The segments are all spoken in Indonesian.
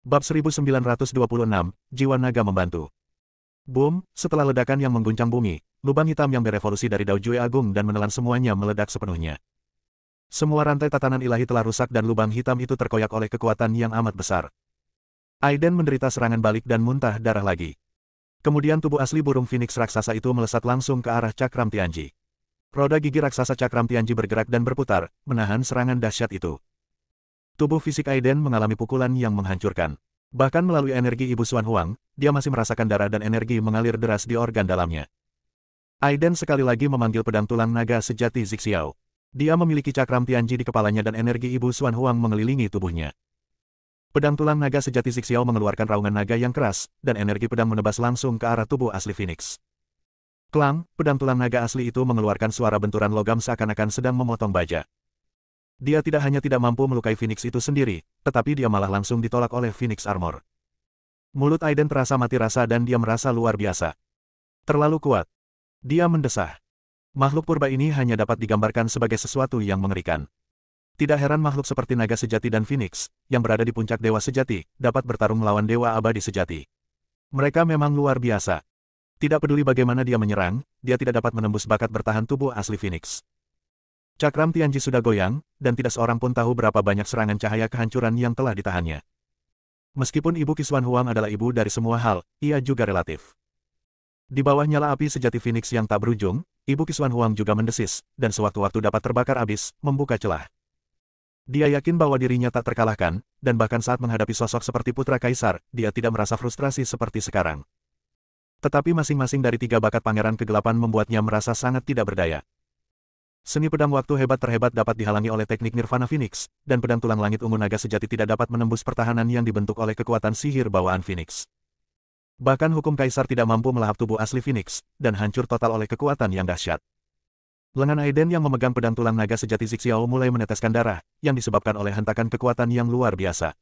Bab 1926, Jiwa Naga Membantu. Boom, setelah ledakan yang mengguncang bumi, lubang hitam yang berevolusi dari Dao Jue Agung dan menelan semuanya meledak sepenuhnya. Semua rantai tatanan ilahi telah rusak dan lubang hitam itu terkoyak oleh kekuatan yang amat besar. Aiden menderita serangan balik dan muntah darah lagi. Kemudian tubuh asli burung Phoenix raksasa itu melesat langsung ke arah Cakram Tianji. Roda gigi raksasa Cakram Tianji bergerak dan berputar, menahan serangan dahsyat itu. Tubuh fisik Aiden mengalami pukulan yang menghancurkan. Bahkan melalui energi Ibu Xuan Huang, dia masih merasakan darah dan energi mengalir deras di organ dalamnya. Aiden sekali lagi memanggil pedang tulang naga sejati Zixiao. Dia memiliki Cakram Tianji di kepalanya dan energi Ibu Xuan Huang mengelilingi tubuhnya. Pedang tulang naga sejati Zixiao mengeluarkan raungan naga yang keras, dan energi pedang menebas langsung ke arah tubuh asli Phoenix. Klang, pedang tulang naga asli itu mengeluarkan suara benturan logam seakan-akan sedang memotong baja. Dia tidak hanya tidak mampu melukai Phoenix itu sendiri, tetapi dia malah langsung ditolak oleh Phoenix Armor. Mulut Aiden terasa mati rasa dan dia merasa luar biasa. Terlalu kuat. Dia mendesah. Makhluk purba ini hanya dapat digambarkan sebagai sesuatu yang mengerikan. Tidak heran makhluk seperti naga sejati dan Phoenix, yang berada di puncak dewa sejati, dapat bertarung melawan dewa abadi sejati. Mereka memang luar biasa. Tidak peduli bagaimana dia menyerang, dia tidak dapat menembus bakat bertahan tubuh asli Phoenix. Cakram Tianji sudah goyang, dan tidak seorang pun tahu berapa banyak serangan cahaya kehancuran yang telah ditahannya. Meskipun Ibu Xuan Huang adalah ibu dari semua hal, ia juga relatif. Di bawah nyala api sejati Phoenix yang tak berujung, Ibu Xuan Huang juga mendesis, dan sewaktu-waktu dapat terbakar habis, membuka celah. Dia yakin bahwa dirinya tak terkalahkan, dan bahkan saat menghadapi sosok seperti Putra Kaisar, dia tidak merasa frustrasi seperti sekarang. Tetapi masing-masing dari tiga bakat Pangeran Kegelapan membuatnya merasa sangat tidak berdaya. Seni pedang waktu hebat terhebat dapat dihalangi oleh teknik Nirvana Phoenix, dan pedang tulang langit ungu naga sejati tidak dapat menembus pertahanan yang dibentuk oleh kekuatan sihir bawaan Phoenix. Bahkan hukum Kaisar tidak mampu melahap tubuh asli Phoenix, dan hancur total oleh kekuatan yang dahsyat. Lengan Aiden yang memegang pedang tulang naga sejati Zixiao mulai meneteskan darah, yang disebabkan oleh hentakan kekuatan yang luar biasa.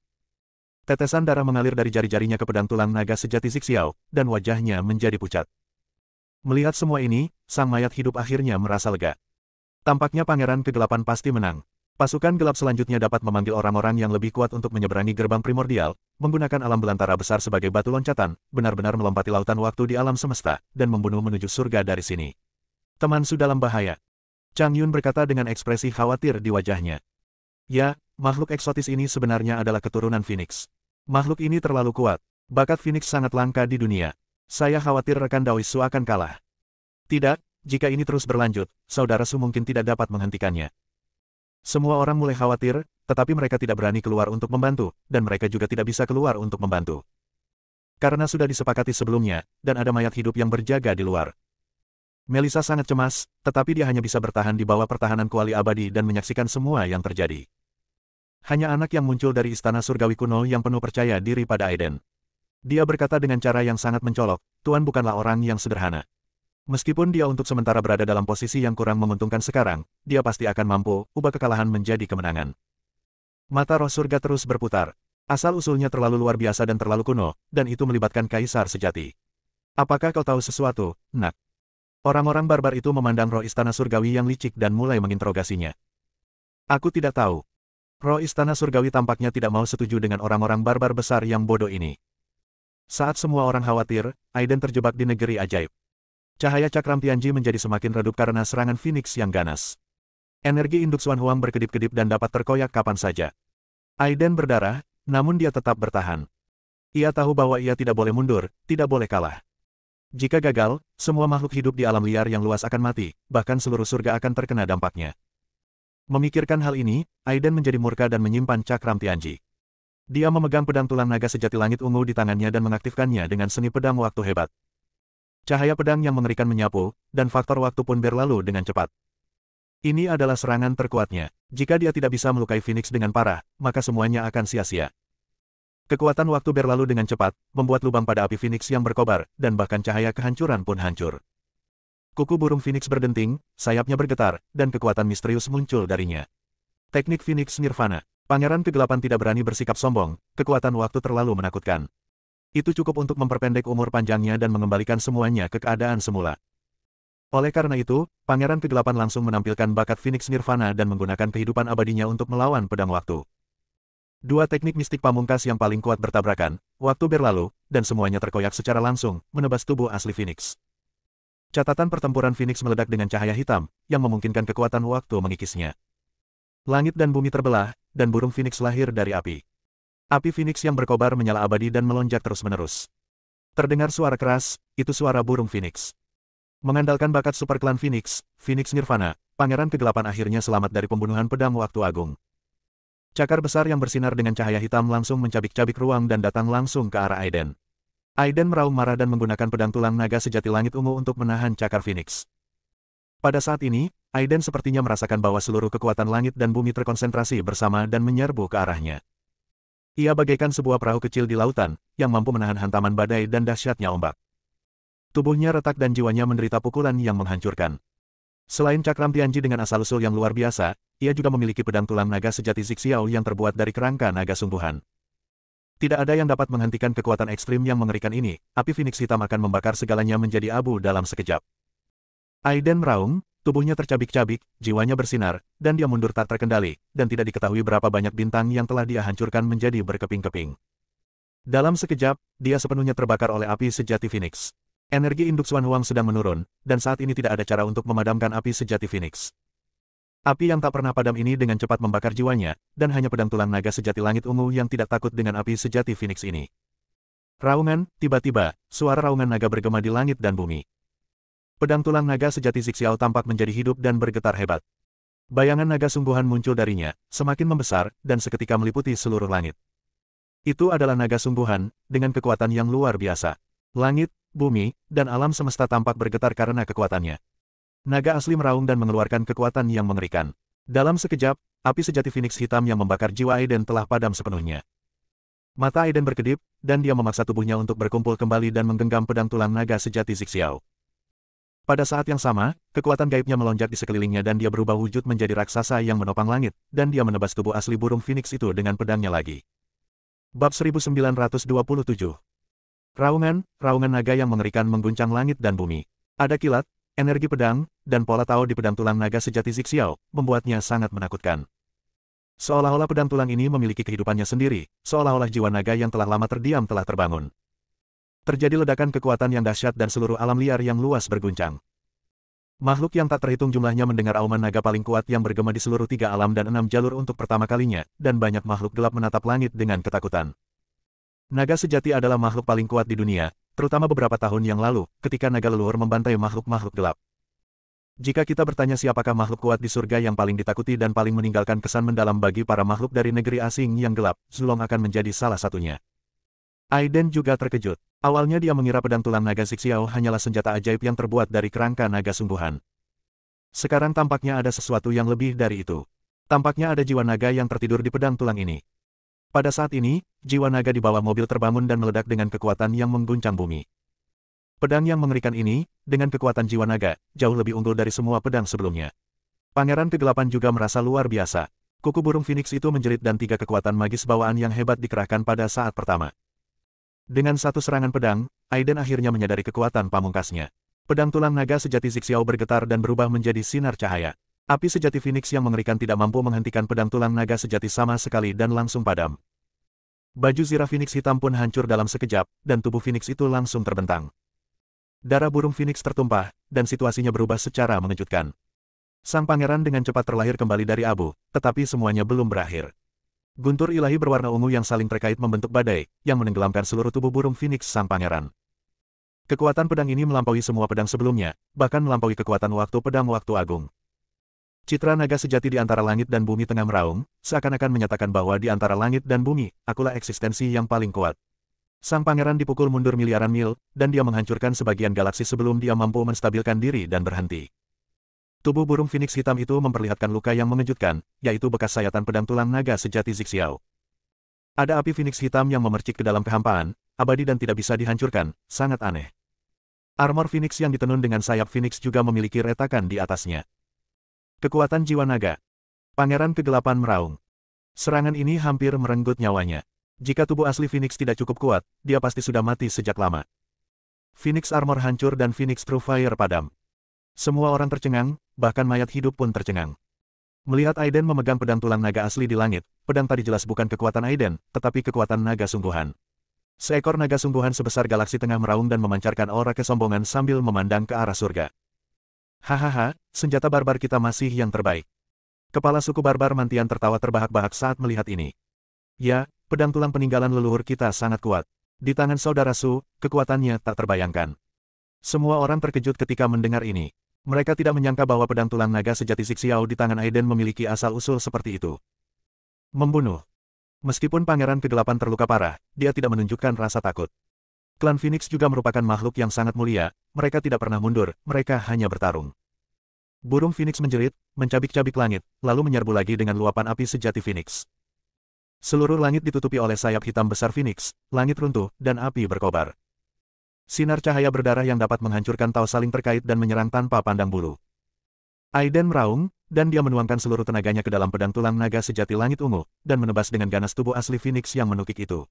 Tetesan darah mengalir dari jari-jarinya ke pedang tulang naga sejati Zixiao, dan wajahnya menjadi pucat. Melihat semua ini, sang mayat hidup akhirnya merasa lega. Tampaknya Pangeran Kegelapan pasti menang. Pasukan gelap selanjutnya dapat memanggil orang-orang yang lebih kuat untuk menyeberangi gerbang primordial, menggunakan alam belantara besar sebagai batu loncatan, benar-benar melompati lautan waktu di alam semesta, dan membunuh menuju surga dari sini. Teman sudah dalam bahaya. Chang Yun berkata dengan ekspresi khawatir di wajahnya. Ya, makhluk eksotis ini sebenarnya adalah keturunan Phoenix. Makhluk ini terlalu kuat. Bakat Phoenix sangat langka di dunia. Saya khawatir rekan Daoisu akan kalah. Tidak. Jika ini terus berlanjut, saudara Su mungkin tidak dapat menghentikannya. Semua orang mulai khawatir, tetapi mereka tidak berani keluar untuk membantu, dan mereka juga tidak bisa keluar untuk membantu. Karena sudah disepakati sebelumnya, dan ada mayat hidup yang berjaga di luar. Melissa sangat cemas, tetapi dia hanya bisa bertahan di bawah pertahanan kuali abadi dan menyaksikan semua yang terjadi. Hanya anak yang muncul dari istana surgawi kuno yang penuh percaya diri pada Aiden. Dia berkata dengan cara yang sangat mencolok, Tuan bukanlah orang yang sederhana. Meskipun dia untuk sementara berada dalam posisi yang kurang menguntungkan sekarang, dia pasti akan mampu ubah kekalahan menjadi kemenangan. Mata roh surga terus berputar. Asal-usulnya terlalu luar biasa dan terlalu kuno, dan itu melibatkan kaisar sejati. Apakah kau tahu sesuatu, Nak? Orang-orang barbar itu memandang roh istana surgawi yang licik dan mulai menginterogasinya. Aku tidak tahu. Roh istana surgawi tampaknya tidak mau setuju dengan orang-orang barbar besar yang bodoh ini. Saat semua orang khawatir, Aiden terjebak di negeri ajaib. Cahaya Cakram Tianji menjadi semakin redup karena serangan Phoenix yang ganas. Energi induk Xuan Huang berkedip-kedip dan dapat terkoyak kapan saja. Aiden berdarah, namun dia tetap bertahan. Ia tahu bahwa ia tidak boleh mundur, tidak boleh kalah. Jika gagal, semua makhluk hidup di alam liar yang luas akan mati, bahkan seluruh surga akan terkena dampaknya. Memikirkan hal ini, Aiden menjadi murka dan menyimpan Cakram Tianji. Dia memegang pedang tulang naga sejati langit ungu di tangannya dan mengaktifkannya dengan seni pedang waktu hebat. Cahaya pedang yang mengerikan menyapu, dan faktor waktu pun berlalu dengan cepat. Ini adalah serangan terkuatnya. Jika dia tidak bisa melukai Phoenix dengan parah, maka semuanya akan sia-sia. Kekuatan waktu berlalu dengan cepat, membuat lubang pada api Phoenix yang berkobar, dan bahkan cahaya kehancuran pun hancur. Kuku burung Phoenix berdenting, sayapnya bergetar, dan kekuatan misterius muncul darinya. Teknik Phoenix Nirvana. Pangeran Kegelapan tidak berani bersikap sombong, kekuatan waktu terlalu menakutkan. Itu cukup untuk memperpendek umur panjangnya dan mengembalikan semuanya ke keadaan semula. Oleh karena itu, Pangeran Kegelapan langsung menampilkan bakat Phoenix Nirvana dan menggunakan kehidupan abadinya untuk melawan pedang waktu. Dua teknik mistik pamungkas yang paling kuat bertabrakan, waktu berlalu, dan semuanya terkoyak secara langsung, menebas tubuh asli Phoenix. Catatan pertempuran Phoenix meledak dengan cahaya hitam, yang memungkinkan kekuatan waktu mengikisnya. Langit dan bumi terbelah, dan burung Phoenix lahir dari api. Api Phoenix yang berkobar menyala abadi dan melonjak terus-menerus. Terdengar suara keras, itu suara burung Phoenix. Mengandalkan bakat super klan Phoenix, Phoenix Nirvana, Pangeran Kegelapan akhirnya selamat dari pembunuhan pedang waktu agung. Cakar besar yang bersinar dengan cahaya hitam langsung mencabik-cabik ruang dan datang langsung ke arah Aiden. Aiden meraung marah dan menggunakan pedang tulang naga sejati langit ungu untuk menahan cakar Phoenix. Pada saat ini, Aiden sepertinya merasakan bahwa seluruh kekuatan langit dan bumi terkonsentrasi bersama dan menyerbu ke arahnya. Ia bagaikan sebuah perahu kecil di lautan, yang mampu menahan hantaman badai dan dahsyatnya ombak. Tubuhnya retak dan jiwanya menderita pukulan yang menghancurkan. Selain cakram Tianji dengan asal-usul yang luar biasa, ia juga memiliki pedang tulang naga sejati Zixiao yang terbuat dari kerangka naga sungguhan. Tidak ada yang dapat menghentikan kekuatan ekstrim yang mengerikan ini, api Phoenix hitam akan membakar segalanya menjadi abu dalam sekejap. Aiden meraung, tubuhnya tercabik-cabik, jiwanya bersinar, dan dia mundur tak terkendali, dan tidak diketahui berapa banyak bintang yang telah dia hancurkan menjadi berkeping-keping. Dalam sekejap, dia sepenuhnya terbakar oleh api sejati Phoenix. Energi induk Xuan Huang sedang menurun, dan saat ini tidak ada cara untuk memadamkan api sejati Phoenix. Api yang tak pernah padam ini dengan cepat membakar jiwanya, dan hanya pedang tulang naga sejati langit ungu yang tidak takut dengan api sejati Phoenix ini. Raungan, tiba-tiba, suara raungan naga bergema di langit dan bumi. Pedang tulang naga sejati Zixiao tampak menjadi hidup dan bergetar hebat. Bayangan naga sungguhan muncul darinya, semakin membesar, dan seketika meliputi seluruh langit. Itu adalah naga sungguhan, dengan kekuatan yang luar biasa. Langit, bumi, dan alam semesta tampak bergetar karena kekuatannya. Naga asli meraung dan mengeluarkan kekuatan yang mengerikan. Dalam sekejap, api sejati Phoenix hitam yang membakar jiwa Aiden telah padam sepenuhnya. Mata Aiden berkedip, dan dia memaksa tubuhnya untuk berkumpul kembali dan menggenggam pedang tulang naga sejati Zixiao. Pada saat yang sama, kekuatan gaibnya melonjak di sekelilingnya dan dia berubah wujud menjadi raksasa yang menopang langit, dan dia menebas tubuh asli burung Phoenix itu dengan pedangnya lagi. Bab 1927. Raungan naga yang mengerikan mengguncang langit dan bumi. Ada kilat, energi pedang, dan pola Tao di pedang tulang naga sejati Zixiao, membuatnya sangat menakutkan. Seolah-olah pedang tulang ini memiliki kehidupannya sendiri, seolah-olah jiwa naga yang telah lama terdiam telah terbangun. Terjadi ledakan kekuatan yang dahsyat dan seluruh alam liar yang luas berguncang. Makhluk yang tak terhitung jumlahnya mendengar auman naga paling kuat yang bergema di seluruh 3 alam dan 6 jalur untuk pertama kalinya, dan banyak makhluk gelap menatap langit dengan ketakutan. Naga sejati adalah makhluk paling kuat di dunia, terutama beberapa tahun yang lalu, ketika naga leluhur membantai makhluk-makhluk gelap. Jika kita bertanya siapakah makhluk kuat di surga yang paling ditakuti dan paling meninggalkan kesan mendalam bagi para makhluk dari negeri asing yang gelap, Zulong akan menjadi salah satunya. Aiden juga terkejut. Awalnya dia mengira pedang tulang naga Zixiao hanyalah senjata ajaib yang terbuat dari kerangka naga sungguhan. Sekarang tampaknya ada sesuatu yang lebih dari itu. Tampaknya ada jiwa naga yang tertidur di pedang tulang ini. Pada saat ini, jiwa naga di bawah mobil terbangun dan meledak dengan kekuatan yang mengguncang bumi. Pedang yang mengerikan ini, dengan kekuatan jiwa naga, jauh lebih unggul dari semua pedang sebelumnya. Pangeran Kegelapan juga merasa luar biasa. Kuku burung Phoenix itu menjerit dan 3 kekuatan magis bawaan yang hebat dikerahkan pada saat pertama. Dengan satu serangan pedang, Aiden akhirnya menyadari kekuatan pamungkasnya. Pedang tulang naga sejati Zixiao bergetar dan berubah menjadi sinar cahaya. Api sejati Phoenix yang mengerikan tidak mampu menghentikan pedang tulang naga sejati sama sekali dan langsung padam. Baju zirah Phoenix hitam pun hancur dalam sekejap, dan tubuh Phoenix itu langsung terbentang. Darah burung Phoenix tertumpah, dan situasinya berubah secara mengejutkan. Sang pangeran dengan cepat terlahir kembali dari abu, tetapi semuanya belum berakhir. Guntur ilahi berwarna ungu yang saling terkait membentuk badai, yang menenggelamkan seluruh tubuh burung Phoenix sang pangeran. Kekuatan pedang ini melampaui semua pedang sebelumnya, bahkan melampaui kekuatan waktu pedang waktu agung. Citra naga sejati di antara langit dan bumi tengah meraung, seakan-akan menyatakan bahwa di antara langit dan bumi, akulah eksistensi yang paling kuat. Sang pangeran dipukul mundur miliaran mil, dan dia menghancurkan sebagian galaksi sebelum dia mampu menstabilkan diri dan berhenti. Tubuh burung Phoenix hitam itu memperlihatkan luka yang mengejutkan, yaitu bekas sayatan pedang tulang naga sejati Zixiao. Ada api Phoenix hitam yang memercik ke dalam kehampaan, abadi dan tidak bisa dihancurkan, sangat aneh. Armor Phoenix yang ditenun dengan sayap Phoenix juga memiliki retakan di atasnya. Kekuatan jiwa naga. Pangeran Kegelapan meraung. Serangan ini hampir merenggut nyawanya. Jika tubuh asli Phoenix tidak cukup kuat, dia pasti sudah mati sejak lama. Phoenix Armor hancur dan Phoenix True Fire padam. Semua orang tercengang, bahkan mayat hidup pun tercengang. Melihat Aiden memegang pedang tulang naga asli di langit, pedang tadi jelas bukan kekuatan Aiden, tetapi kekuatan naga sungguhan. Seekor naga sungguhan sebesar galaksi tengah meraung dan memancarkan aura kesombongan sambil memandang ke arah surga. Hahaha, senjata barbar kita masih yang terbaik. Kepala suku barbar Mantian tertawa terbahak-bahak saat melihat ini. Ya, pedang tulang peninggalan leluhur kita sangat kuat. Di tangan saudara Su, kekuatannya tak terbayangkan. Semua orang terkejut ketika mendengar ini. Mereka tidak menyangka bahwa pedang tulang naga sejati Xiao di tangan Aiden memiliki asal-usul seperti itu. Membunuh. Meskipun Pangeran Kegelapan terluka parah, dia tidak menunjukkan rasa takut. Klan Phoenix juga merupakan makhluk yang sangat mulia, mereka tidak pernah mundur, mereka hanya bertarung. Burung Phoenix menjerit, mencabik-cabik langit, lalu menyerbu lagi dengan luapan api sejati Phoenix. Seluruh langit ditutupi oleh sayap hitam besar Phoenix, langit runtuh, dan api berkobar. Sinar cahaya berdarah yang dapat menghancurkan Tao saling terkait dan menyerang tanpa pandang bulu. Aiden meraung, dan dia menuangkan seluruh tenaganya ke dalam pedang tulang naga sejati langit ungu, dan menebas dengan ganas tubuh asli Phoenix yang menukik itu.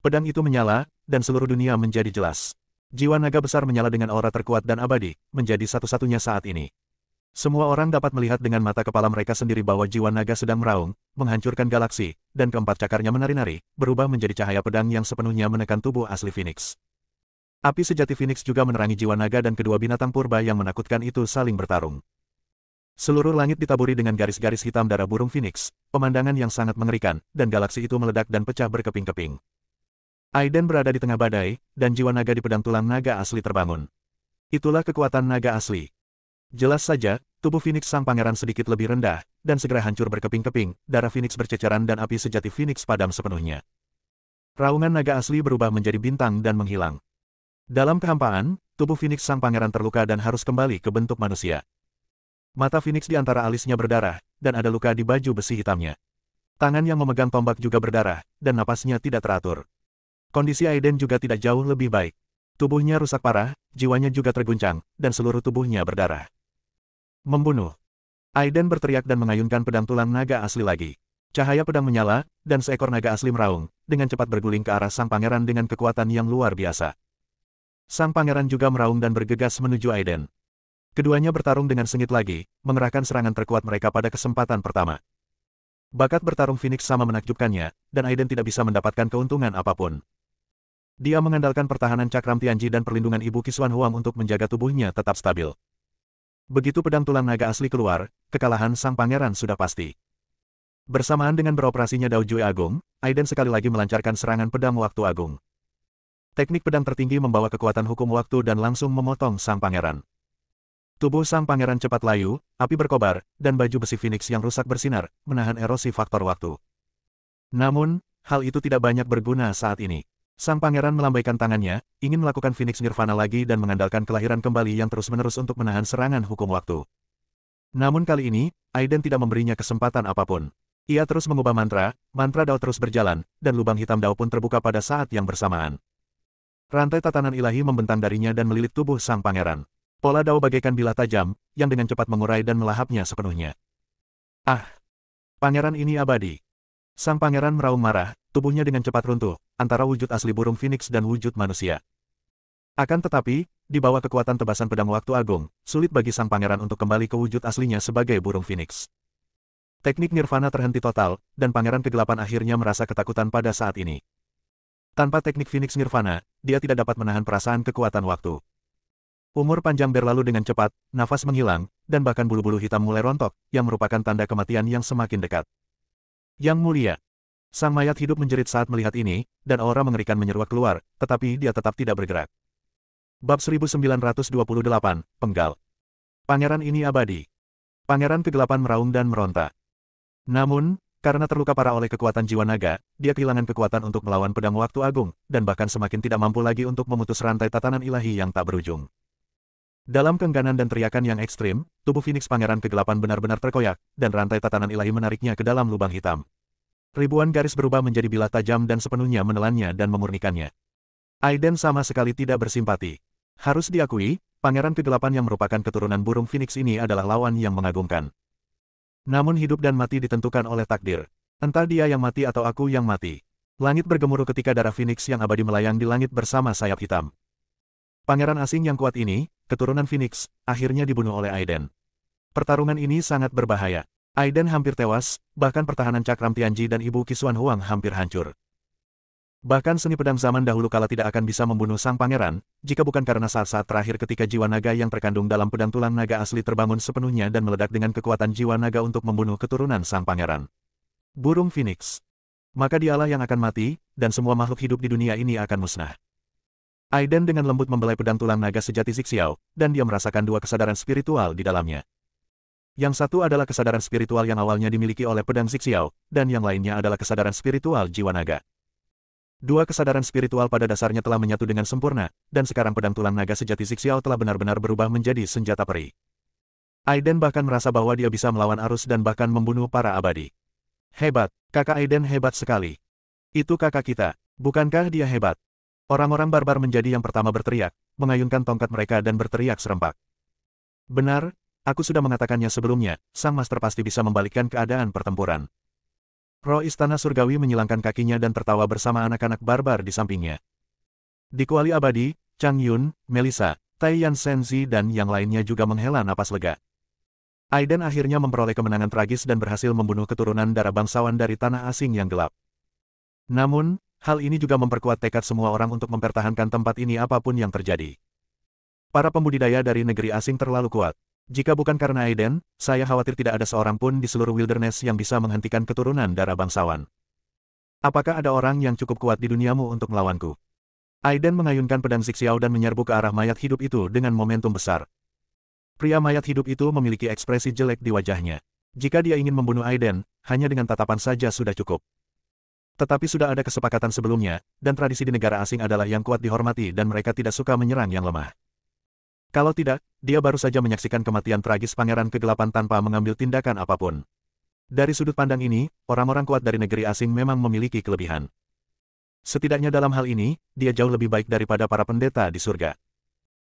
Pedang itu menyala, dan seluruh dunia menjadi jelas. Jiwa naga besar menyala dengan aura terkuat dan abadi, menjadi satu-satunya saat ini. Semua orang dapat melihat dengan mata kepala mereka sendiri bahwa jiwa naga sedang meraung, menghancurkan galaksi, dan keempat cakarnya menari-nari, berubah menjadi cahaya pedang yang sepenuhnya menekan tubuh asli Phoenix. Api sejati Phoenix juga menerangi jiwa naga dan kedua binatang purba yang menakutkan itu saling bertarung. Seluruh langit ditaburi dengan garis-garis hitam darah burung Phoenix, pemandangan yang sangat mengerikan, dan galaksi itu meledak dan pecah berkeping-keping. Aiden berada di tengah badai, dan jiwa naga di pedang tulang naga asli terbangun. Itulah kekuatan naga asli. Jelas saja, tubuh Phoenix sang pangeran sedikit lebih rendah, dan segera hancur berkeping-keping, darah Phoenix berceceran dan api sejati Phoenix padam sepenuhnya. Raungan naga asli berubah menjadi bintang dan menghilang. Dalam kehampaan, tubuh Phoenix sang pangeran terluka dan harus kembali ke bentuk manusia. Mata Phoenix di antara alisnya berdarah, dan ada luka di baju besi hitamnya. Tangan yang memegang tombak juga berdarah, dan napasnya tidak teratur. Kondisi Aiden juga tidak jauh lebih baik. Tubuhnya rusak parah, jiwanya juga terguncang, dan seluruh tubuhnya berdarah. Membunuh. Aiden berteriak dan mengayunkan pedang tulang naga asli lagi. Cahaya pedang menyala, dan seekor naga asli meraung, dengan cepat berguling ke arah sang pangeran dengan kekuatan yang luar biasa. Sang pangeran juga meraung dan bergegas menuju Aiden. Keduanya bertarung dengan sengit lagi, mengerahkan serangan terkuat mereka pada kesempatan pertama. Bakat bertarung Phoenix sama menakjubkannya, dan Aiden tidak bisa mendapatkan keuntungan apapun. Dia mengandalkan pertahanan cakram Tianji dan perlindungan Ibu Qisuan Huang untuk menjaga tubuhnya tetap stabil. Begitu pedang tulang naga asli keluar, kekalahan sang pangeran sudah pasti. Bersamaan dengan beroperasinya Dao Jue Agung, Aiden sekali lagi melancarkan serangan pedang waktu agung. Teknik pedang tertinggi membawa kekuatan hukum waktu dan langsung memotong sang pangeran. Tubuh sang pangeran cepat layu, api berkobar, dan baju besi Phoenix yang rusak bersinar, menahan erosi faktor waktu. Namun, hal itu tidak banyak berguna saat ini. Sang pangeran melambaikan tangannya, ingin melakukan Phoenix Nirvana lagi dan mengandalkan kelahiran kembali yang terus-menerus untuk menahan serangan hukum waktu. Namun kali ini, Aiden tidak memberinya kesempatan apapun. Ia terus mengubah mantra Dao terus berjalan, dan lubang hitam Dao pun terbuka pada saat yang bersamaan. Rantai tatanan ilahi membentang darinya dan melilit tubuh sang pangeran. Pola Dao bagaikan bilah tajam, yang dengan cepat mengurai dan melahapnya sepenuhnya. Ah! Pangeran ini abadi. Sang pangeran meraung marah, tubuhnya dengan cepat runtuh, antara wujud asli burung Phoenix dan wujud manusia. Akan tetapi, di bawah kekuatan tebasan pedang waktu agung, sulit bagi sang pangeran untuk kembali ke wujud aslinya sebagai burung Phoenix. Teknik Nirvana terhenti total, dan Pangeran Kegelapan akhirnya merasa ketakutan pada saat ini. Tanpa teknik Phoenix Nirvana, dia tidak dapat menahan perasaan kekuatan waktu. Umur panjang berlalu dengan cepat, nafas menghilang, dan bahkan bulu-bulu hitam mulai rontok, yang merupakan tanda kematian yang semakin dekat. Yang mulia. Sang mayat hidup menjerit saat melihat ini, dan aura mengerikan menyeruak keluar, tetapi dia tetap tidak bergerak. Bab 1928, Penggal. Pangeran ini abadi. Pangeran Kegelapan meraung dan meronta. Namun, karena terluka parah oleh kekuatan jiwa naga, dia kehilangan kekuatan untuk melawan pedang waktu agung, dan bahkan semakin tidak mampu lagi untuk memutus rantai tatanan ilahi yang tak berujung. Dalam keengganan dan teriakan yang ekstrim, tubuh Phoenix Pangeran Kegelapan benar-benar terkoyak, dan rantai tatanan ilahi menariknya ke dalam lubang hitam. Ribuan garis berubah menjadi bilah tajam dan sepenuhnya menelannya dan memurnikannya. Aiden sama sekali tidak bersimpati. Harus diakui, Pangeran Kegelapan yang merupakan keturunan burung Phoenix ini adalah lawan yang mengagumkan. Namun hidup dan mati ditentukan oleh takdir. Entah dia yang mati atau aku yang mati. Langit bergemuruh ketika darah Phoenix yang abadi melayang di langit bersama sayap hitam. Pangeran asing yang kuat ini, keturunan Phoenix, akhirnya dibunuh oleh Aiden. Pertarungan ini sangat berbahaya. Aiden hampir tewas, bahkan pertahanan Cakram Tianji dan Ibu Qisuan Huang hampir hancur. Bahkan seni pedang zaman dahulu kala tidak akan bisa membunuh sang pangeran, jika bukan karena saat-saat terakhir ketika jiwa naga yang terkandung dalam pedang tulang naga asli terbangun sepenuhnya dan meledak dengan kekuatan jiwa naga untuk membunuh keturunan sang pangeran. Burung Phoenix. Maka dialah yang akan mati, dan semua makhluk hidup di dunia ini akan musnah. Aiden dengan lembut membelai pedang tulang naga sejati Zixiao, dan dia merasakan dua kesadaran spiritual di dalamnya. Yang satu adalah kesadaran spiritual yang awalnya dimiliki oleh pedang Zixiao, dan yang lainnya adalah kesadaran spiritual jiwa naga. Dua kesadaran spiritual pada dasarnya telah menyatu dengan sempurna, dan sekarang pedang tulang naga sejati Zixiao telah benar-benar berubah menjadi senjata peri. Aiden bahkan merasa bahwa dia bisa melawan arus dan bahkan membunuh para abadi. Hebat, kakak Aiden hebat sekali. Itu kakak kita, bukankah dia hebat? Orang-orang barbar menjadi yang pertama berteriak, mengayunkan tongkat mereka dan berteriak serempak. Benar, aku sudah mengatakannya sebelumnya, sang master pasti bisa membalikkan keadaan pertempuran. Roh Istana Surgawi menyilangkan kakinya dan tertawa bersama anak-anak barbar di sampingnya. Di kuali abadi, Chang Yun, Melissa, Tai Yan Senzi dan yang lainnya juga menghela napas lega. Aiden akhirnya memperoleh kemenangan tragis dan berhasil membunuh keturunan darah bangsawan dari tanah asing yang gelap. Namun, hal ini juga memperkuat tekad semua orang untuk mempertahankan tempat ini apapun yang terjadi. Para pembudidaya dari negeri asing terlalu kuat. Jika bukan karena Aiden, saya khawatir tidak ada seorang pun di seluruh wilderness yang bisa menghentikan keturunan darah bangsawan. Apakah ada orang yang cukup kuat di duniamu untuk melawanku? Aiden mengayunkan pedang Zixiao dan menyerbu ke arah mayat hidup itu dengan momentum besar. Pria mayat hidup itu memiliki ekspresi jelek di wajahnya. Jika dia ingin membunuh Aiden, hanya dengan tatapan saja sudah cukup. Tetapi sudah ada kesepakatan sebelumnya, dan tradisi di negara asing adalah yang kuat dihormati dan mereka tidak suka menyerang yang lemah. Kalau tidak, dia baru saja menyaksikan kematian tragis Pangeran Kegelapan tanpa mengambil tindakan apapun. Dari sudut pandang ini, orang-orang kuat dari negeri asing memang memiliki kelebihan. Setidaknya dalam hal ini, dia jauh lebih baik daripada para pendeta di surga.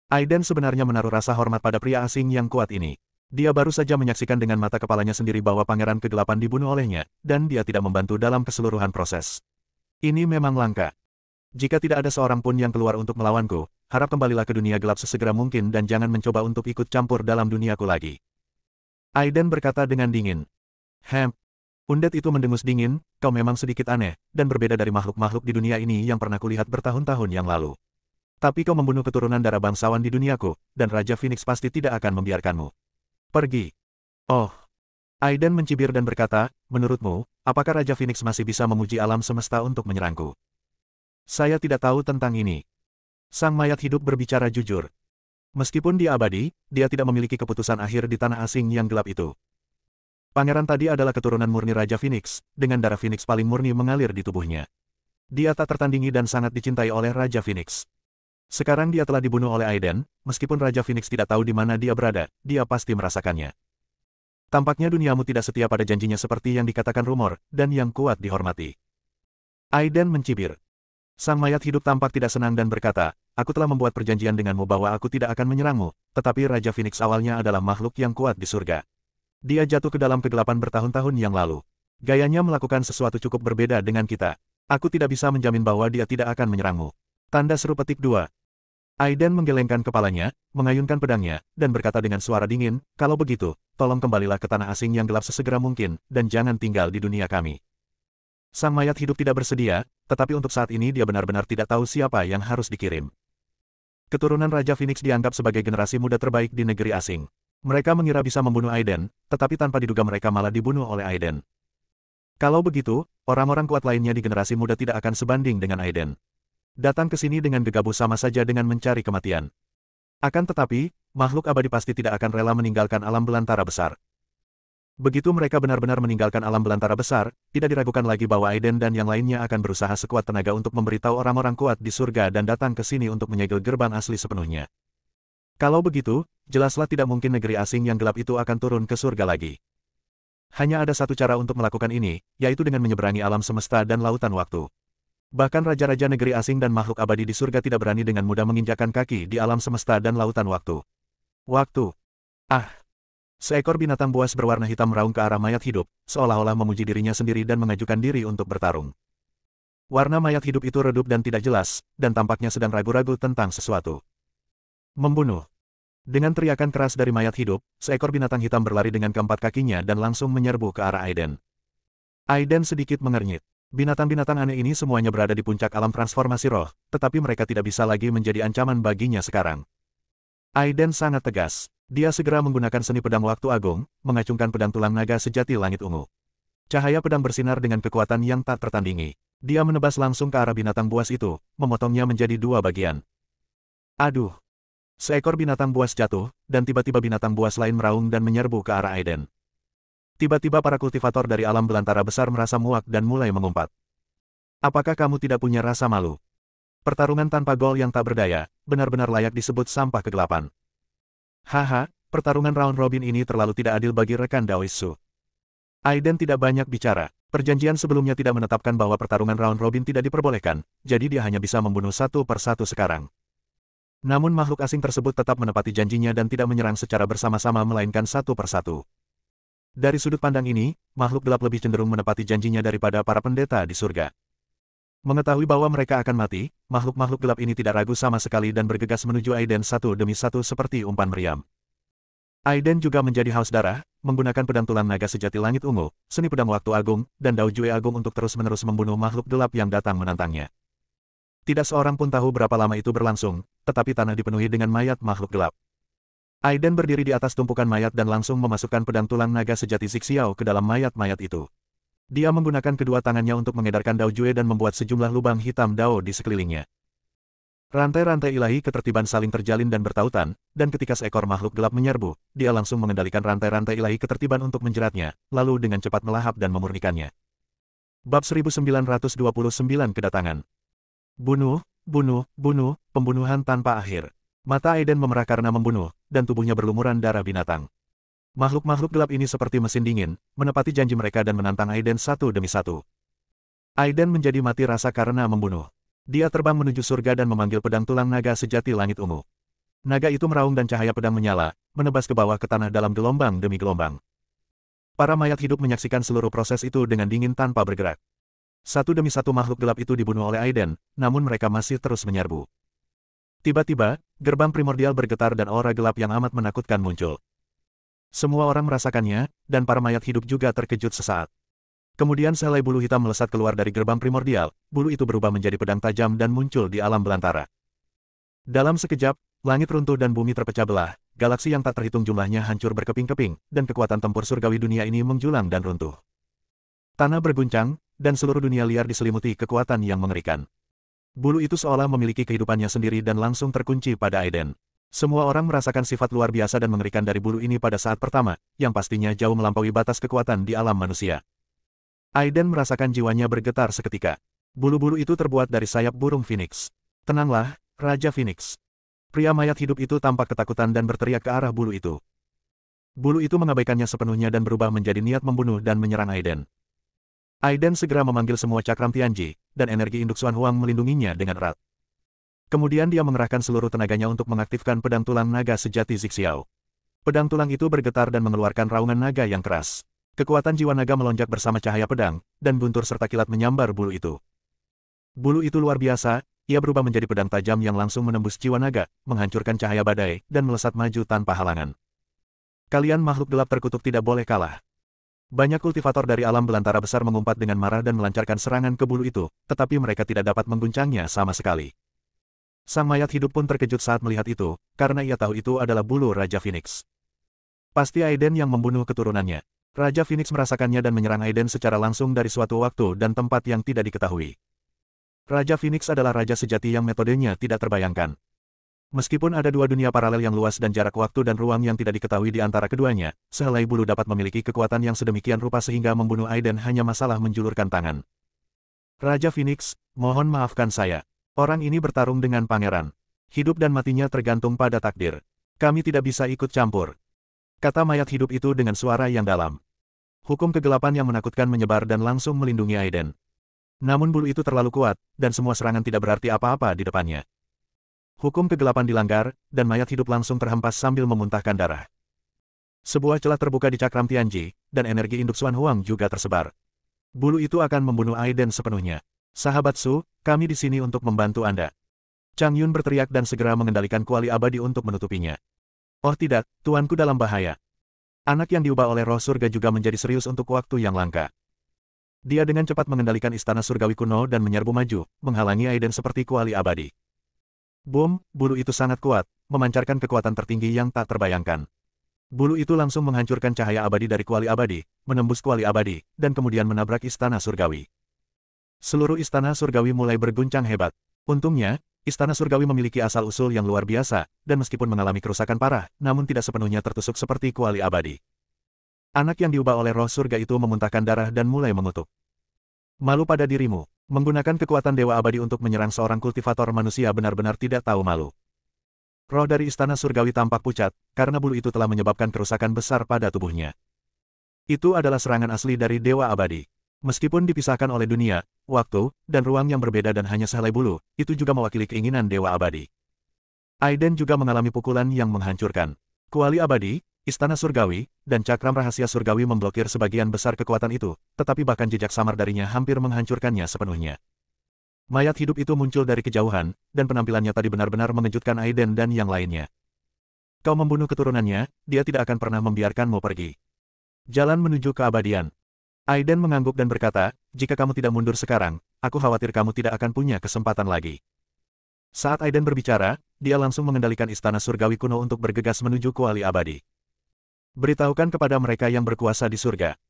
Aiden sebenarnya menaruh rasa hormat pada pria asing yang kuat ini. Dia baru saja menyaksikan dengan mata kepalanya sendiri bahwa Pangeran Kegelapan dibunuh olehnya, dan dia tidak membantu dalam keseluruhan proses. Ini memang langka. Jika tidak ada seorang pun yang keluar untuk melawanku, harap kembalilah ke dunia gelap sesegera mungkin dan jangan mencoba untuk ikut campur dalam duniaku lagi. Aiden berkata dengan dingin. Undet itu mendengus dingin, kau memang sedikit aneh, dan berbeda dari makhluk-makhluk di dunia ini yang pernah kulihat bertahun-tahun yang lalu. Tapi kau membunuh keturunan darah bangsawan di duniaku, dan Raja Phoenix pasti tidak akan membiarkanmu. Pergi. Oh. Aiden mencibir dan berkata, menurutmu, apakah Raja Phoenix masih bisa memuji alam semesta untuk menyerangku? Saya tidak tahu tentang ini. Sang mayat hidup berbicara jujur. Meskipun dia abadi, dia tidak memiliki keputusan akhir di tanah asing yang gelap itu. Pangeran tadi adalah keturunan murni Raja Phoenix, dengan darah Phoenix paling murni mengalir di tubuhnya. Dia tak tertandingi dan sangat dicintai oleh Raja Phoenix. Sekarang dia telah dibunuh oleh Aiden, meskipun Raja Phoenix tidak tahu di mana dia berada, dia pasti merasakannya. Tampaknya duniamu tidak setia pada janjinya seperti yang dikatakan rumor, dan yang kuat dihormati. Aiden mencibir. Sang mayat hidup tampak tidak senang dan berkata, aku telah membuat perjanjian denganmu bahwa aku tidak akan menyerangmu, tetapi Raja Phoenix awalnya adalah makhluk yang kuat di surga. Dia jatuh ke dalam kegelapan bertahun-tahun yang lalu. Gayanya melakukan sesuatu cukup berbeda dengan kita. Aku tidak bisa menjamin bahwa dia tidak akan menyerangmu. Tanda seru petik 2. Aiden menggelengkan kepalanya, mengayunkan pedangnya, dan berkata dengan suara dingin, kalau begitu, tolong kembalilah ke tanah asing yang gelap sesegera mungkin, dan jangan tinggal di dunia kami. Sang mayat hidup tidak bersedia, tetapi untuk saat ini dia benar-benar tidak tahu siapa yang harus dikirim. Keturunan Raja Phoenix dianggap sebagai generasi muda terbaik di negeri asing. Mereka mengira bisa membunuh Aiden, tetapi tanpa diduga mereka malah dibunuh oleh Aiden. Kalau begitu, orang-orang kuat lainnya di generasi muda tidak akan sebanding dengan Aiden. Datang ke sini dengan gegabah sama saja dengan mencari kematian. Akan tetapi, makhluk abadi pasti tidak akan rela meninggalkan alam belantara besar. Begitu mereka benar-benar meninggalkan alam belantara besar, tidak diragukan lagi bahwa Aiden dan yang lainnya akan berusaha sekuat tenaga untuk memberitahu orang-orang kuat di surga dan datang ke sini untuk menyegel gerbang asli sepenuhnya. Kalau begitu, jelaslah tidak mungkin negeri asing yang gelap itu akan turun ke surga lagi. Hanya ada satu cara untuk melakukan ini, yaitu dengan menyeberangi alam semesta dan lautan waktu. Bahkan raja-raja negeri asing dan makhluk abadi di surga tidak berani dengan mudah menginjakkan kaki di alam semesta dan lautan waktu. Waktu. Seekor binatang buas berwarna hitam meraung ke arah mayat hidup, seolah-olah memuji dirinya sendiri dan mengajukan diri untuk bertarung. Warna mayat hidup itu redup dan tidak jelas, dan tampaknya sedang ragu-ragu tentang sesuatu. Membunuh. Dengan teriakan keras dari mayat hidup, seekor binatang hitam berlari dengan keempat kakinya dan langsung menyerbu ke arah Aiden. Aiden sedikit mengernyit. Binatang-binatang aneh ini semuanya berada di puncak alam transformasi roh, tetapi mereka tidak bisa lagi menjadi ancaman baginya sekarang. Aiden sangat tegas. Dia segera menggunakan seni pedang waktu agung, mengacungkan pedang tulang naga sejati langit ungu. Cahaya pedang bersinar dengan kekuatan yang tak tertandingi. Dia menebas langsung ke arah binatang buas itu, memotongnya menjadi dua bagian. Aduh! Seekor binatang buas jatuh, dan tiba-tiba binatang buas lain meraung dan menyerbu ke arah Aiden. Tiba-tiba para kultivator dari alam belantara besar merasa muak dan mulai mengumpat. Apakah kamu tidak punya rasa malu? Pertarungan tanpa gol yang tak berdaya, benar-benar layak disebut sampah kegelapan. Haha, pertarungan round robin ini terlalu tidak adil bagi rekan Daoisu. Aiden tidak banyak bicara. Perjanjian sebelumnya tidak menetapkan bahwa pertarungan round robin tidak diperbolehkan, jadi dia hanya bisa membunuh satu per satu sekarang. Namun makhluk asing tersebut tetap menepati janjinya dan tidak menyerang secara bersama-sama melainkan satu per satu. Dari sudut pandang ini, makhluk gelap lebih cenderung menepati janjinya daripada para pendeta di surga. Mengetahui bahwa mereka akan mati, makhluk-makhluk gelap ini tidak ragu sama sekali dan bergegas menuju Aiden satu demi satu seperti umpan meriam. Aiden juga menjadi haus darah, menggunakan pedang tulang naga sejati langit ungu, seni pedang waktu agung, dan Dao Jue agung untuk terus-menerus membunuh makhluk gelap yang datang menantangnya. Tidak seorang pun tahu berapa lama itu berlangsung, tetapi tanah dipenuhi dengan mayat makhluk gelap. Aiden berdiri di atas tumpukan mayat dan langsung memasukkan pedang tulang naga sejati Zixiao ke dalam mayat-mayat itu. Dia menggunakan kedua tangannya untuk mengedarkan Dao Jue dan membuat sejumlah lubang hitam Dao di sekelilingnya. Rantai-rantai ilahi ketertiban saling terjalin dan bertautan, dan ketika seekor makhluk gelap menyerbu, dia langsung mengendalikan rantai-rantai ilahi ketertiban untuk menjeratnya, lalu dengan cepat melahap dan memurnikannya. Bab 1929 Kedatangan. Bunuh, bunuh, bunuh, pembunuhan tanpa akhir. Mata Aiden memerah karena membunuh, dan tubuhnya berlumuran darah binatang. Makhluk-makhluk gelap ini seperti mesin dingin, menepati janji mereka dan menantang Aiden satu demi satu. Aiden menjadi mati rasa karena membunuh. Dia terbang menuju surga dan memanggil pedang tulang naga sejati langit ungu. Naga itu meraung dan cahaya pedang menyala, menebas ke bawah ke tanah dalam gelombang demi gelombang. Para mayat hidup menyaksikan seluruh proses itu dengan dingin tanpa bergerak. Satu demi satu makhluk gelap itu dibunuh oleh Aiden, namun mereka masih terus menyerbu. Tiba-tiba, gerbang primordial bergetar dan aura gelap yang amat menakutkan muncul. Semua orang merasakannya, dan para mayat hidup juga terkejut sesaat. Kemudian sehelai bulu hitam melesat keluar dari gerbang primordial, bulu itu berubah menjadi pedang tajam dan muncul di alam belantara. Dalam sekejap, langit runtuh dan bumi terpecah belah, galaksi yang tak terhitung jumlahnya hancur berkeping-keping, dan kekuatan tempur surgawi dunia ini menjulang dan runtuh. Tanah berguncang, dan seluruh dunia liar diselimuti kekuatan yang mengerikan. Bulu itu seolah memiliki kehidupannya sendiri dan langsung terkunci pada Aiden. Semua orang merasakan sifat luar biasa dan mengerikan dari bulu ini pada saat pertama, yang pastinya jauh melampaui batas kekuatan di alam manusia. Aiden merasakan jiwanya bergetar seketika. Bulu-bulu itu terbuat dari sayap burung Phoenix. Tenanglah, Raja Phoenix. Pria mayat hidup itu tampak ketakutan dan berteriak ke arah bulu itu. Bulu itu mengabaikannya sepenuhnya dan berubah menjadi niat membunuh dan menyerang Aiden. Aiden segera memanggil semua cakram Tianji, dan energi induk Xuan Huang melindunginya dengan erat. Kemudian dia mengerahkan seluruh tenaganya untuk mengaktifkan pedang tulang naga sejati Zixiao. Pedang tulang itu bergetar dan mengeluarkan raungan naga yang keras. Kekuatan jiwa naga melonjak bersama cahaya pedang, dan guntur serta kilat menyambar bulu itu. Bulu itu luar biasa, ia berubah menjadi pedang tajam yang langsung menembus jiwa naga, menghancurkan cahaya badai, dan melesat maju tanpa halangan. Kalian makhluk gelap terkutuk tidak boleh kalah. Banyak kultivator dari alam belantara besar mengumpat dengan marah dan melancarkan serangan ke bulu itu, tetapi mereka tidak dapat mengguncangnya sama sekali. Sang mayat hidup pun terkejut saat melihat itu, karena ia tahu itu adalah bulu Raja Phoenix. Pasti Aiden yang membunuh keturunannya. Raja Phoenix merasakannya dan menyerang Aiden secara langsung dari suatu waktu dan tempat yang tidak diketahui. Raja Phoenix adalah raja sejati yang metodenya tidak terbayangkan. Meskipun ada dua dunia paralel yang luas dan jarak waktu dan ruang yang tidak diketahui di antara keduanya, sehelai bulu dapat memiliki kekuatan yang sedemikian rupa sehingga membunuh Aiden hanya masalah menjulurkan tangan. Raja Phoenix, mohon maafkan saya. Orang ini bertarung dengan pangeran. Hidup dan matinya tergantung pada takdir. Kami tidak bisa ikut campur. Kata mayat hidup itu dengan suara yang dalam. Hukum kegelapan yang menakutkan menyebar dan langsung melindungi Aiden. Namun bulu itu terlalu kuat, dan semua serangan tidak berarti apa-apa di depannya. Hukum kegelapan dilanggar, dan mayat hidup langsung terhempas sambil memuntahkan darah. Sebuah celah terbuka di cakram Tianji, dan energi induk Xuan Huang juga tersebar. Bulu itu akan membunuh Aiden sepenuhnya. Sahabat Su, kami di sini untuk membantu Anda. Chang Yun berteriak dan segera mengendalikan kuali abadi untuk menutupinya. Oh tidak, tuanku dalam bahaya. Anak yang diubah oleh roh surga juga menjadi serius untuk waktu yang langka. Dia dengan cepat mengendalikan istana surgawi kuno dan menyerbu maju, menghalangi Aiden seperti kuali abadi. Boom, bulu itu sangat kuat, memancarkan kekuatan tertinggi yang tak terbayangkan. Bulu itu langsung menghancurkan cahaya abadi dari kuali abadi, menembus kuali abadi, dan kemudian menabrak istana surgawi. Seluruh istana surgawi mulai berguncang hebat. Untungnya, istana surgawi memiliki asal-usul yang luar biasa, dan meskipun mengalami kerusakan parah, namun tidak sepenuhnya tertusuk seperti kuali abadi. Anak yang diubah oleh roh surga itu memuntahkan darah dan mulai mengutuk. Malu pada dirimu, menggunakan kekuatan dewa abadi untuk menyerang seorang kultivator manusia benar-benar tidak tahu malu. Roh dari istana surgawi tampak pucat, karena bulu itu telah menyebabkan kerusakan besar pada tubuhnya. Itu adalah serangan asli dari dewa abadi. Meskipun dipisahkan oleh dunia, waktu, dan ruang yang berbeda dan hanya sehelai bulu, itu juga mewakili keinginan dewa abadi. Aiden juga mengalami pukulan yang menghancurkan. Kuali abadi, istana surgawi, dan cakram rahasia surgawi memblokir sebagian besar kekuatan itu, tetapi bahkan jejak samar darinya hampir menghancurkannya sepenuhnya. Mayat hidup itu muncul dari kejauhan, dan penampilannya tadi benar-benar mengejutkan Aiden dan yang lainnya. Kau membunuh keturunannya, dia tidak akan pernah membiarkanmu pergi. Jalan menuju keabadian. Aiden mengangguk dan berkata, jika kamu tidak mundur sekarang, aku khawatir kamu tidak akan punya kesempatan lagi. Saat Aiden berbicara, dia langsung mengendalikan istana surgawi kuno untuk bergegas menuju kuali abadi. Beritahukan kepada mereka yang berkuasa di surga.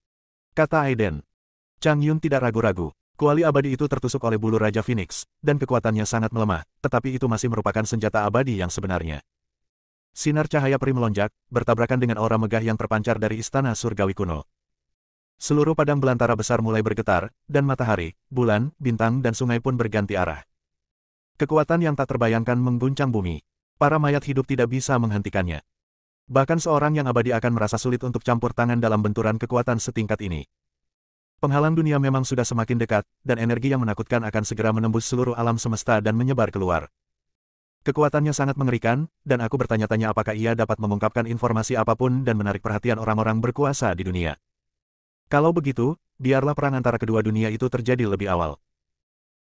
Kata Aiden. Chang Yun tidak ragu-ragu. Kuali abadi itu tertusuk oleh bulu Raja Phoenix, dan kekuatannya sangat melemah, tetapi itu masih merupakan senjata abadi yang sebenarnya. Sinar cahaya peri melonjak, bertabrakan dengan aura megah yang terpancar dari istana surgawi kuno. Seluruh padang belantara besar mulai bergetar, dan matahari, bulan, bintang dan sungai pun berganti arah. Kekuatan yang tak terbayangkan mengguncang bumi. Para mayat hidup tidak bisa menghentikannya. Bahkan seorang yang abadi akan merasa sulit untuk campur tangan dalam benturan kekuatan setingkat ini. Penghalang dunia memang sudah semakin dekat, dan energi yang menakutkan akan segera menembus seluruh alam semesta dan menyebar keluar. Kekuatannya sangat mengerikan, dan aku bertanya-tanya apakah ia dapat mengungkapkan informasi apapun dan menarik perhatian orang-orang berkuasa di dunia. Kalau begitu, biarlah perang antara kedua dunia itu terjadi lebih awal.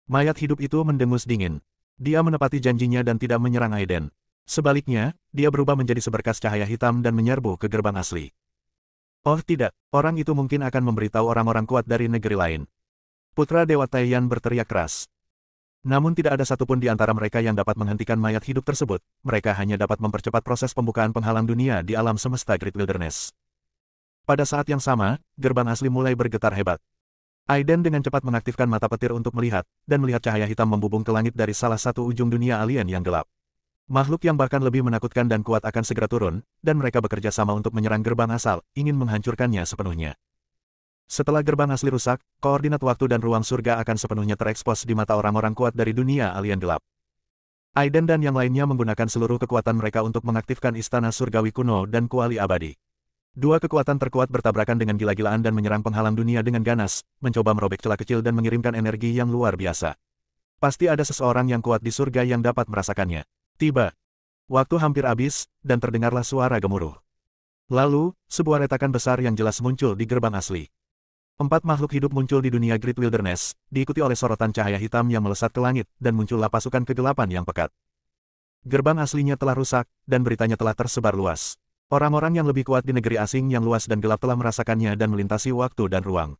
Mayat hidup itu mendengus dingin. Dia menepati janjinya dan tidak menyerang Aiden. Sebaliknya, dia berubah menjadi seberkas cahaya hitam dan menyerbu ke gerbang asli. Oh tidak, orang itu mungkin akan memberitahu orang-orang kuat dari negeri lain. Putra Dewa Taiyan berteriak keras. Namun tidak ada satupun di antara mereka yang dapat menghentikan mayat hidup tersebut, mereka hanya dapat mempercepat proses pembukaan penghalang dunia di alam semesta Great Wilderness. Pada saat yang sama, gerbang asli mulai bergetar hebat. Aiden dengan cepat mengaktifkan mata petir untuk melihat, dan melihat cahaya hitam membubung ke langit dari salah satu ujung dunia alien yang gelap. Makhluk yang bahkan lebih menakutkan dan kuat akan segera turun, dan mereka bekerja sama untuk menyerang gerbang asal, ingin menghancurkannya sepenuhnya. Setelah gerbang asli rusak, koordinat waktu dan ruang surga akan sepenuhnya terekspos di mata orang-orang kuat dari dunia alien gelap. Aiden dan yang lainnya menggunakan seluruh kekuatan mereka untuk mengaktifkan istana surgawi kuno dan kuali abadi. Dua kekuatan terkuat bertabrakan dengan gila-gilaan dan menyerang penghalang dunia dengan ganas, mencoba merobek celah kecil dan mengirimkan energi yang luar biasa. Pasti ada seseorang yang kuat di surga yang dapat merasakannya. Tiba. Waktu hampir habis, dan terdengarlah suara gemuruh. Lalu, sebuah retakan besar yang jelas muncul di gerbang asli. 4 makhluk hidup muncul di dunia Great Wilderness, diikuti oleh sorotan cahaya hitam yang melesat ke langit, dan muncullah pasukan kegelapan yang pekat. Gerbang aslinya telah rusak, dan beritanya telah tersebar luas. Orang-orang yang lebih kuat di negeri asing yang luas dan gelap telah merasakannya dan melintasi waktu dan ruang.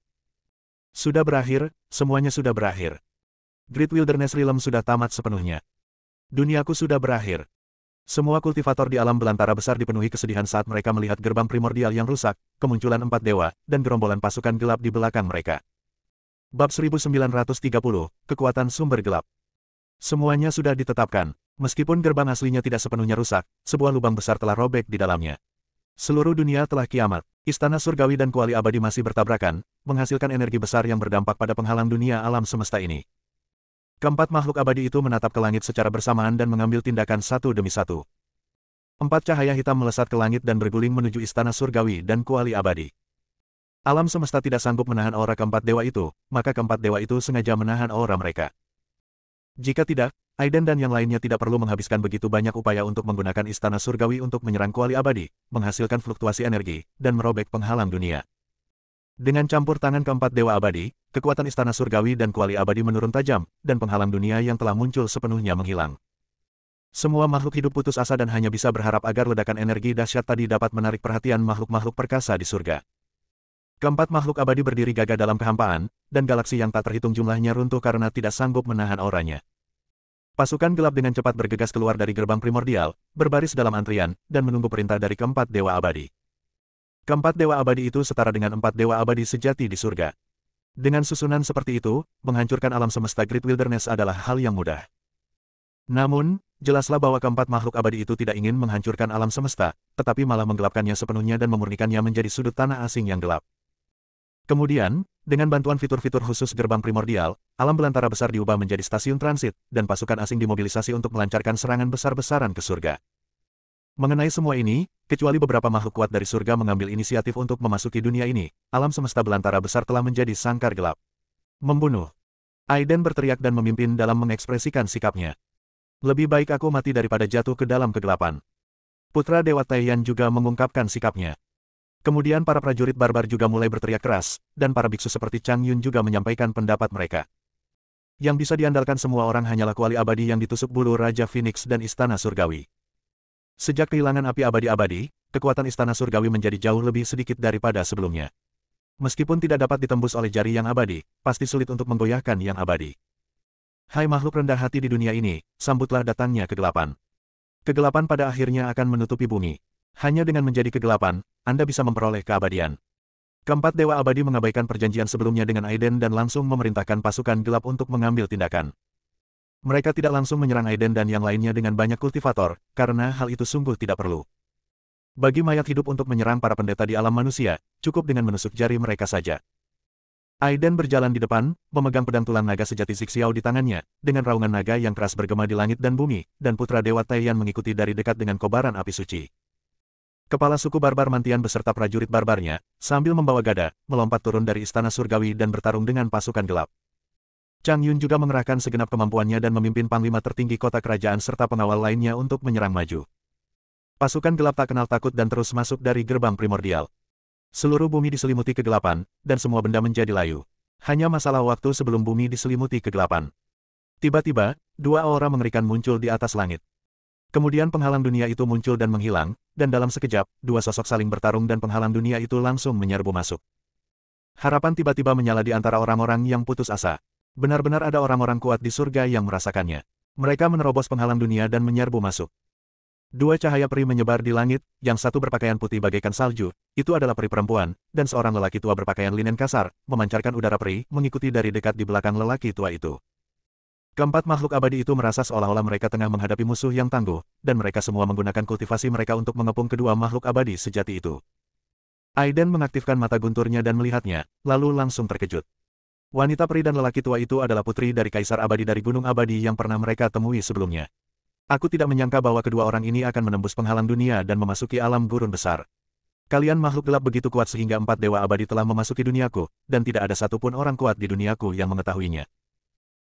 Sudah berakhir, semuanya sudah berakhir. Great Wilderness Realm sudah tamat sepenuhnya. Duniaku sudah berakhir. Semua kultivator di alam belantara besar dipenuhi kesedihan saat mereka melihat gerbang primordial yang rusak, kemunculan 4 dewa, dan gerombolan pasukan gelap di belakang mereka. Bab 1930, Kekuatan Sumber Gelap. Semuanya sudah ditetapkan. Meskipun gerbang aslinya tidak sepenuhnya rusak, sebuah lubang besar telah robek di dalamnya. Seluruh dunia telah kiamat. Istana surgawi dan kuali abadi masih bertabrakan, menghasilkan energi besar yang berdampak pada penghalang dunia alam semesta ini. Keempat makhluk abadi itu menatap ke langit secara bersamaan dan mengambil tindakan satu demi satu. 4 cahaya hitam melesat ke langit dan berguling menuju istana surgawi dan kuali abadi. Alam semesta tidak sanggup menahan aura keempat dewa itu, maka keempat dewa itu sengaja menahan aura mereka. Jika tidak, Aiden dan yang lainnya tidak perlu menghabiskan begitu banyak upaya untuk menggunakan istana surgawi untuk menyerang kuali abadi, menghasilkan fluktuasi energi, dan merobek penghalang dunia. Dengan campur tangan keempat dewa abadi, kekuatan istana surgawi dan kuali abadi menurun tajam, dan penghalang dunia yang telah muncul sepenuhnya menghilang. Semua makhluk hidup putus asa dan hanya bisa berharap agar ledakan energi dahsyat tadi dapat menarik perhatian makhluk-makhluk perkasa di surga. Keempat makhluk abadi berdiri gagah dalam kehampaan, dan galaksi yang tak terhitung jumlahnya runtuh karena tidak sanggup menahan auranya. Pasukan gelap dengan cepat bergegas keluar dari gerbang primordial, berbaris dalam antrian, dan menunggu perintah dari keempat dewa abadi. Keempat dewa abadi itu setara dengan empat dewa abadi sejati di surga. Dengan susunan seperti itu, menghancurkan alam semesta Great Wilderness adalah hal yang mudah. Namun, jelaslah bahwa keempat makhluk abadi itu tidak ingin menghancurkan alam semesta, tetapi malah menggelapkannya sepenuhnya dan memurnikannya menjadi sudut tanah asing yang gelap. Kemudian, dengan bantuan fitur-fitur khusus gerbang primordial, alam belantara besar diubah menjadi stasiun transit, dan pasukan asing dimobilisasi untuk melancarkan serangan besar-besaran ke surga. Mengenai semua ini, kecuali beberapa makhluk kuat dari surga mengambil inisiatif untuk memasuki dunia ini, alam semesta belantara besar telah menjadi sangkar gelap. Membunuh. Aiden berteriak dan memimpin dalam mengekspresikan sikapnya. Lebih baik aku mati daripada jatuh ke dalam kegelapan. Putra Dewa Taiyan juga mengungkapkan sikapnya. Kemudian para prajurit barbar juga mulai berteriak keras, dan para biksu seperti Chang Yun juga menyampaikan pendapat mereka. Yang bisa diandalkan semua orang hanyalah kuali abadi yang ditusuk bulu Raja Phoenix dan Istana Surgawi. Sejak kehilangan api abadi-abadi, kekuatan Istana Surgawi menjadi jauh lebih sedikit daripada sebelumnya. Meskipun tidak dapat ditembus oleh jari yang abadi, pasti sulit untuk menggoyahkan yang abadi. Hai makhluk rendah hati di dunia ini, sambutlah datangnya kegelapan. Kegelapan pada akhirnya akan menutupi bumi. Hanya dengan menjadi kegelapan, Anda bisa memperoleh keabadian. Keempat dewa abadi mengabaikan perjanjian sebelumnya dengan Aiden dan langsung memerintahkan pasukan gelap untuk mengambil tindakan. Mereka tidak langsung menyerang Aiden dan yang lainnya dengan banyak kultivator, karena hal itu sungguh tidak perlu. Bagi mayat hidup untuk menyerang para pendeta di alam manusia, cukup dengan menusuk jari mereka saja. Aiden berjalan di depan, memegang pedang tulang naga sejati Zixiao di tangannya, dengan raungan naga yang keras bergema di langit dan bumi, dan putra Dewa Taiyan mengikuti dari dekat dengan kobaran api suci. Kepala suku barbar Mantian beserta prajurit barbarnya, sambil membawa gada, melompat turun dari istana surgawi dan bertarung dengan pasukan gelap. Chang Yun juga mengerahkan segenap kemampuannya dan memimpin panglima tertinggi kota kerajaan serta pengawal lainnya untuk menyerang maju. Pasukan gelap tak kenal takut dan terus masuk dari gerbang primordial. Seluruh bumi diselimuti kegelapan, dan semua benda menjadi layu. Hanya masalah waktu sebelum bumi diselimuti kegelapan. Tiba-tiba, dua aura mengerikan muncul di atas langit. Kemudian penghalang dunia itu muncul dan menghilang, dan dalam sekejap, dua sosok saling bertarung dan penghalang dunia itu langsung menyerbu masuk. Harapan tiba-tiba menyala di antara orang-orang yang putus asa. Benar-benar ada orang-orang kuat di surga yang merasakannya. Mereka menerobos penghalang dunia dan menyerbu masuk. Dua cahaya peri menyebar di langit, yang satu berpakaian putih bagaikan salju, itu adalah peri perempuan, dan seorang lelaki tua berpakaian linen kasar, memancarkan udara peri, mengikuti dari dekat di belakang lelaki tua itu. Keempat makhluk abadi itu merasa seolah-olah mereka tengah menghadapi musuh yang tangguh, dan mereka semua menggunakan kultivasi mereka untuk mengepung kedua makhluk abadi sejati itu. Aiden mengaktifkan mata gunturnya dan melihatnya, lalu langsung terkejut. Wanita peri dan lelaki tua itu adalah putri dari Kaisar Abadi dari Gunung Abadi yang pernah mereka temui sebelumnya. Aku tidak menyangka bahwa kedua orang ini akan menembus penghalang dunia dan memasuki alam gurun besar. Kalian makhluk gelap begitu kuat sehingga empat dewa abadi telah memasuki duniaku, dan tidak ada satupun orang kuat di duniaku yang mengetahuinya.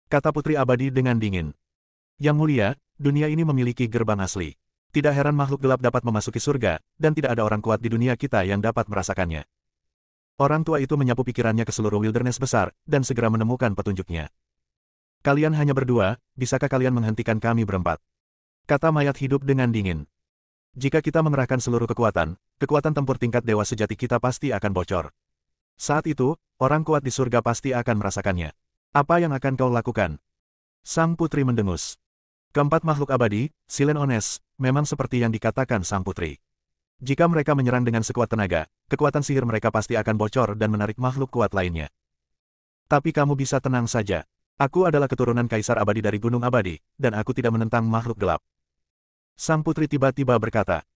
Kata Putri Abadi dengan dingin. Yang mulia, dunia ini memiliki gerbang asli. Tidak heran makhluk gelap dapat memasuki surga, dan tidak ada orang kuat di dunia kita yang dapat merasakannya. Orang tua itu menyapu pikirannya ke seluruh wilderness besar, dan segera menemukan petunjuknya. Kalian hanya berdua, bisakah kalian menghentikan kami berempat? Kata mayat hidup dengan dingin. Jika kita mengerahkan seluruh kekuatan, kekuatan tempur tingkat dewa sejati kita pasti akan bocor. Saat itu, orang kuat di surga pasti akan merasakannya. Apa yang akan kau lakukan? Sang putri mendengus. Keempat makhluk abadi, Silen Ones, memang seperti yang dikatakan sang putri. Jika mereka menyerang dengan sekuat tenaga, kekuatan sihir mereka pasti akan bocor dan menarik makhluk kuat lainnya. Tapi kamu bisa tenang saja. Aku adalah keturunan Kaisar Abadi dari Gunung Abadi, dan aku tidak menentang makhluk gelap. Sang putri tiba-tiba berkata.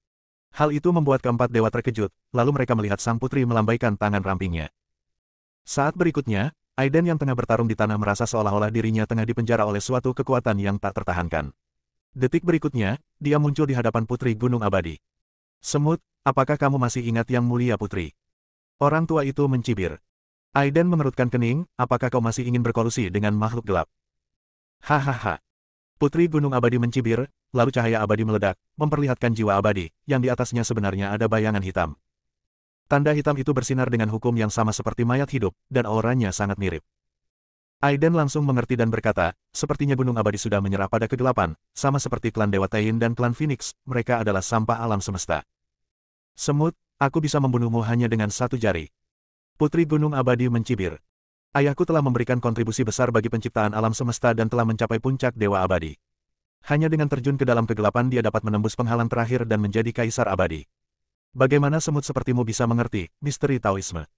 Hal itu membuat keempat dewa terkejut, lalu mereka melihat sang putri melambaikan tangan rampingnya. Saat berikutnya, Aiden yang tengah bertarung di tanah merasa seolah-olah dirinya tengah dipenjara oleh suatu kekuatan yang tak tertahankan. Detik berikutnya, dia muncul di hadapan Putri Gunung Abadi. Semut, apakah kamu masih ingat yang mulia putri? Orang tua itu mencibir. Aiden mengerutkan kening, apakah kau masih ingin berkolusi dengan makhluk gelap? Hahaha. Putri Gunung Abadi mencibir, lalu cahaya abadi meledak, memperlihatkan jiwa abadi, yang di atasnya sebenarnya ada bayangan hitam. Tanda hitam itu bersinar dengan hukum yang sama seperti mayat hidup, dan auranya sangat mirip. Aiden langsung mengerti dan berkata, sepertinya Gunung Abadi sudah menyerah pada kegelapan, sama seperti klan Dewa Tain dan klan Phoenix, mereka adalah sampah alam semesta. Semut, aku bisa membunuhmu hanya dengan satu jari. Putri Gunung Abadi mencibir. Ayahku telah memberikan kontribusi besar bagi penciptaan alam semesta dan telah mencapai puncak Dewa Abadi. Hanya dengan terjun ke dalam kegelapan dia dapat menembus penghalang terakhir dan menjadi kaisar abadi. Bagaimana semut sepertimu bisa mengerti misteri Taoisme?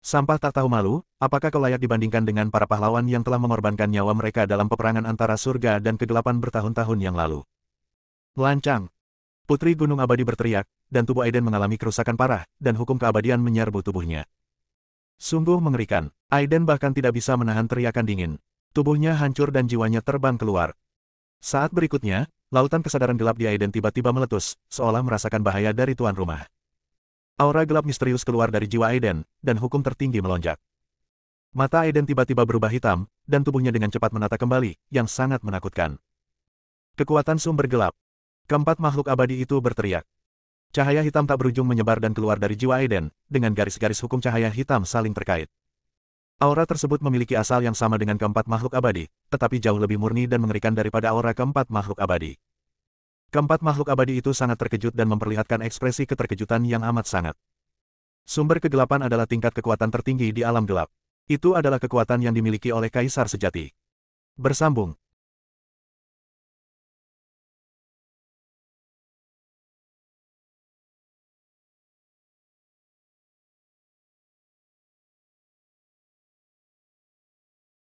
Sampah tak tahu malu, apakah kau layak dibandingkan dengan para pahlawan yang telah mengorbankan nyawa mereka dalam peperangan antara surga dan kegelapan bertahun-tahun yang lalu? Lancang! Putri Gunung Abadi berteriak, dan tubuh Aiden mengalami kerusakan parah, dan hukum keabadian menyerbu tubuhnya. Sungguh mengerikan. Aiden bahkan tidak bisa menahan teriakan dingin. Tubuhnya hancur dan jiwanya terbang keluar. Saat berikutnya, lautan kesadaran gelap di Aiden tiba-tiba meletus, seolah merasakan bahaya dari tuan rumah. Aura gelap misterius keluar dari jiwa Aiden, dan hukum tertinggi melonjak. Mata Aiden tiba-tiba berubah hitam, dan tubuhnya dengan cepat menata kembali, yang sangat menakutkan. Kekuatan sumber gelap. Keempat makhluk abadi itu berteriak. Cahaya hitam tak berujung menyebar dan keluar dari jiwa Aiden, dengan garis-garis hukum cahaya hitam saling terkait. Aura tersebut memiliki asal yang sama dengan keempat makhluk abadi, tetapi jauh lebih murni dan mengerikan daripada aura keempat makhluk abadi. Keempat makhluk abadi itu sangat terkejut dan memperlihatkan ekspresi keterkejutan yang amat sangat. Sumber kegelapan adalah tingkat kekuatan tertinggi di alam gelap. Itu adalah kekuatan yang dimiliki oleh kaisar sejati. Bersambung.